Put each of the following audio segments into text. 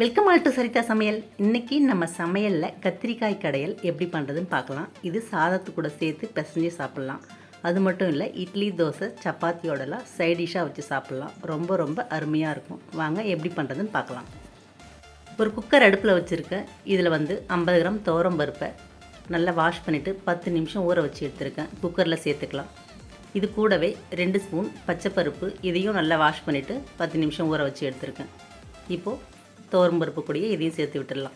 Welcome all to சரிதா சமையல். இன்றைக்கி நம்ம சமையலில் கத்திரிக்காய் கடையல் எப்படி பண்ணுறதுன்னு பார்க்கலாம். இது சாதத்து கூட சேர்த்து பிசைஞ்சு சாப்பிட்லாம். அது மட்டும் இல்லை, இட்லி, தோசை, சப்பாத்தியோடலாம் சைட் டிஷ்ஷாக வச்சு சாப்பிட்லாம். ரொம்ப ரொம்ப அருமையாக இருக்கும். வாங்க எப்படி பண்ணுறதுன்னு பார்க்கலாம். ஒரு குக்கர் அடுப்பில் வச்சுருக்கேன். இதில் 50 கிராம் துவரம் பருப்பை நல்லா வாஷ் பண்ணிவிட்டு 10 நிமிஷம் ஊற வச்சு எடுத்துருக்கேன். குக்கரில் சேர்த்துக்கலாம். இது கூடவே 2 ஸ்பூன் பச்சைப்பருப்பு, இதையும் நல்லா வாஷ் பண்ணிவிட்டு 10 நிமிஷம் ஊற வச்சு எடுத்துருக்கேன். இப்போது துவரம் பருப்பு கூடயே இதையும் சேர்த்து விட்டுடலாம்.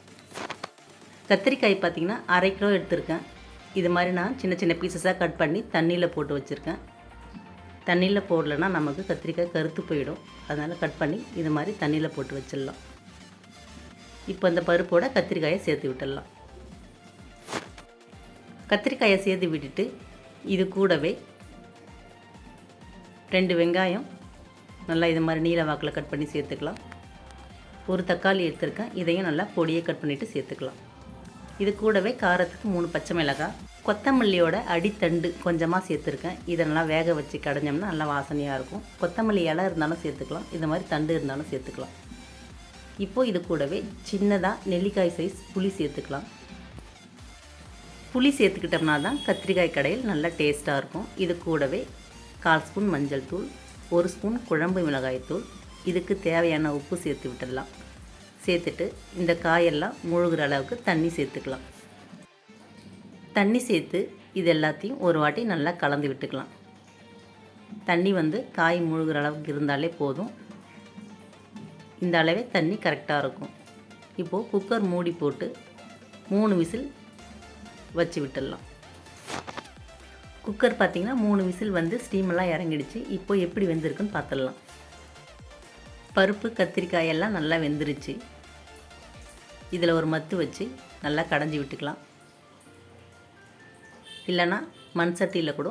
கத்திரிக்காய் பார்த்திங்கன்னா 1/2 கிலோ எடுத்திருக்கேன். இது மாதிரி நான் சின்ன சின்ன பீசஸாக கட் பண்ணி தண்ணியில் போட்டு வச்சுருக்கேன். தண்ணியில் போடலைன்னா நமக்கு கத்திரிக்காய் கருத்து போயிடும். அதனால் கட் பண்ணி இது மாதிரி தண்ணியில் போட்டு வச்சிடலாம். இப்போ இந்த பருப்போட கத்திரிக்காயை சேர்த்து விட்டுடலாம். கத்திரிக்காயை சேர்த்து விட்டுட்டு இது கூடவே 2 வெங்காயம் நல்லா இது மாதிரி நீல வாக்கில் கட் பண்ணி சேர்த்துக்கலாம். ஒரு தக்காளி எடுத்துருக்கேன். இதையும் நல்லா பொடியை கட் பண்ணிவிட்டு சேர்த்துக்கலாம். இது கூடவே காரத்துக்கு 3 பச்சை மிளகாய், கொத்தமல்லியோட அடித்தண்டு கொஞ்சமாக சேர்த்துருக்கேன். இதை நல்லா வேக வச்சு கடைஞ்சோம்னா நல்லா வாசனையாக இருக்கும். கொத்தமல்லி இலை இருந்தாலும் சேர்த்துக்கலாம், இது மாதிரி தண்டு இருந்தாலும் சேர்த்துக்கலாம். இப்போது இது கூடவே சின்னதாக நெல்லிக்காய் சைஸ் புளி சேர்த்துக்கலாம். புளி சேர்த்துக்கிட்டோம்னா தான் கத்திரிக்காய் கடையில் நல்லா டேஸ்ட்டாக இருக்கும். இது கூடவே 1/4 ஸ்பூன் மஞ்சள் தூள், 1 ஸ்பூன் குழம்பு மிளகாய் தூள், இதுக்கு தேவையான உப்பு சேர்த்து விட்டுடலாம். சேர்த்துட்டு இந்த காயெல்லாம் முழுகிற அளவுக்கு தண்ணி சேர்த்துக்கலாம். தண்ணி சேர்த்து இது எல்லாத்தையும் ஒரு வாட்டி நல்லா கலந்து விட்டுக்கலாம். தண்ணி காய் முழுகிற அளவுக்கு இருந்தாலே போதும். இந்த அளவே தண்ணி கரெக்டாக இருக்கும். இப்போது குக்கர் மூடி போட்டு 3 விசில் வச்சு விட்டுடலாம். குக்கர் பார்த்திங்கன்னா 3 விசில் ஸ்டீமெல்லாம் இறங்கிடுச்சு. இப்போது எப்படி வெந்திருக்குன்னு பார்த்துடலாம். பருப்பு கத்திரிக்காயெல்லாம் நல்லா வெந்துருச்சு. இதில் ஒரு மத்து வச்சு நல்லா கடைஞ்சி விட்டுக்கலாம். இல்லைன்னா மண் சட்டியில் கூட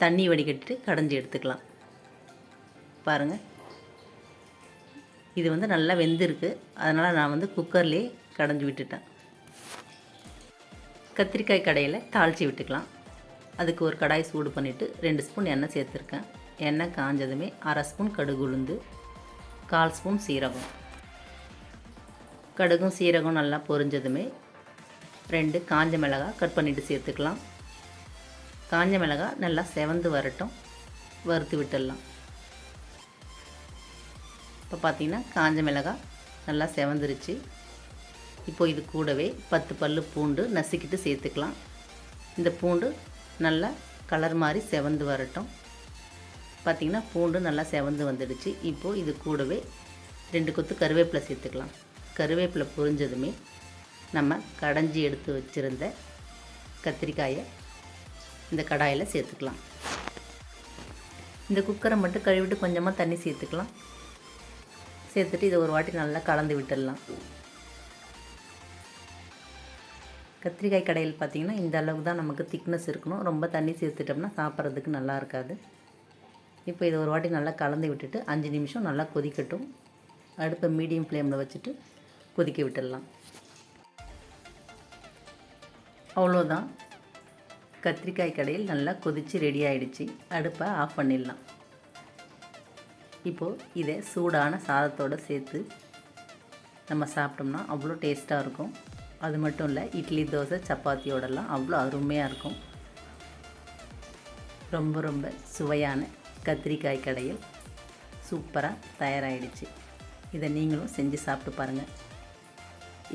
தண்ணி வடிகட்டிட்டு கடைஞ்சி எடுத்துக்கலாம். பாருங்கள், இது நல்லா வெந்திருக்கு. அதனால் நான் குக்கர்லேயே கடைஞ்சி விட்டுட்டேன். கத்திரிக்காய் கடையில் தாளித்து விட்டுக்கலாம். அதுக்கு ஒரு கடாய் சூடு பண்ணிவிட்டு 2 ஸ்பூன் எண்ணெய் சேர்த்துருக்கேன். எண்ணெய் காஞ்சதுமே 1/2 ஸ்பூன் கடுகு உளுந்து, 1/4 ஸ்பூன் சீரகம். கடுகும் சீரகம் நல்லா பொரிஞ்சதுமே 2 காஞ்ச மிளகாய் கட் பண்ணிவிட்டு சேர்த்துக்கலாம். காஞ்ச மிளகாய் நல்லா செவந்து வரட்டும், வறுத்து விட்டுடலாம். இப்போ பார்த்திங்கன்னா காஞ்ச மிளகாய் நல்லா செவந்துருச்சு. இப்போது இது கூடவே 10 பல்லு பூண்டு நசுக்கிட்டு சேர்த்துக்கலாம். இந்த பூண்டு நல்லா கலர் மாதிரி செவந்து வரட்டும். பார்த்திங்கன்னா பூண்டு நல்லா செவந்து வந்துடுச்சு. இப்போது இது கூடவே 2 கொத்து கருவேப்பிலை சேர்த்துக்கலாம். கருவேப்பிலை பொரிஞ்சதுமே நம்ம கடைஞ்சி எடுத்து வச்சுருந்த கத்திரிக்காயை இந்த கடாயில் சேர்த்துக்கலாம். இந்த குக்கரை மட்டும் கழுவிட்டு கொஞ்சமாக தண்ணி சேர்த்துக்கலாம். சேர்த்துட்டு இதை ஒரு வாட்டி நல்லா கலந்து விட்டுடலாம். கத்திரிக்காய் கடையில் பார்த்திங்கன்னா இந்த அளவுக்கு தான் நமக்கு திக்னஸ் இருக்கணும். ரொம்ப தண்ணி சேர்த்துட்டோம்னா சாப்பிட்றதுக்கு நல்லா இருக்காது. இப்போ இதை ஒரு வாட்டி நல்லா கலந்து விட்டுட்டு 5 நிமிஷம் நல்லா கொதிக்கட்டும். அடுப்பை மீடியம் ஃப்ளேமில் வச்சுட்டு கொதிக்க விட்டுடலாம். அவ்வளோதான், கத்திரிக்காய் கடையில் நல்லா கொதித்து ரெடி ஆகிடுச்சு. அடுப்பை ஆஃப் பண்ணிடலாம். இப்போது இதை சூடான சாதத்தோடு சேர்த்து நம்ம சாப்பிட்டோம்னா அவ்வளோ டேஸ்ட்டாக இருக்கும். அது மட்டும் இல்லை, இட்லி, தோசை, சப்பாத்தியோடலாம் அவ்வளோ அருமையாக இருக்கும். ரொம்ப ரொம்ப சுவையான கத்திரிக்காய் கடையில் சூப்பராக தயாராகிடுச்சு. இதை நீங்களும் செஞ்சு சாப்பிட்டு பாருங்கள்.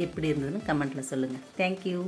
எப்படி இருந்ததுன்னு கமெண்ட்டில் சொல்லுங்கள். தேங்க்யூ.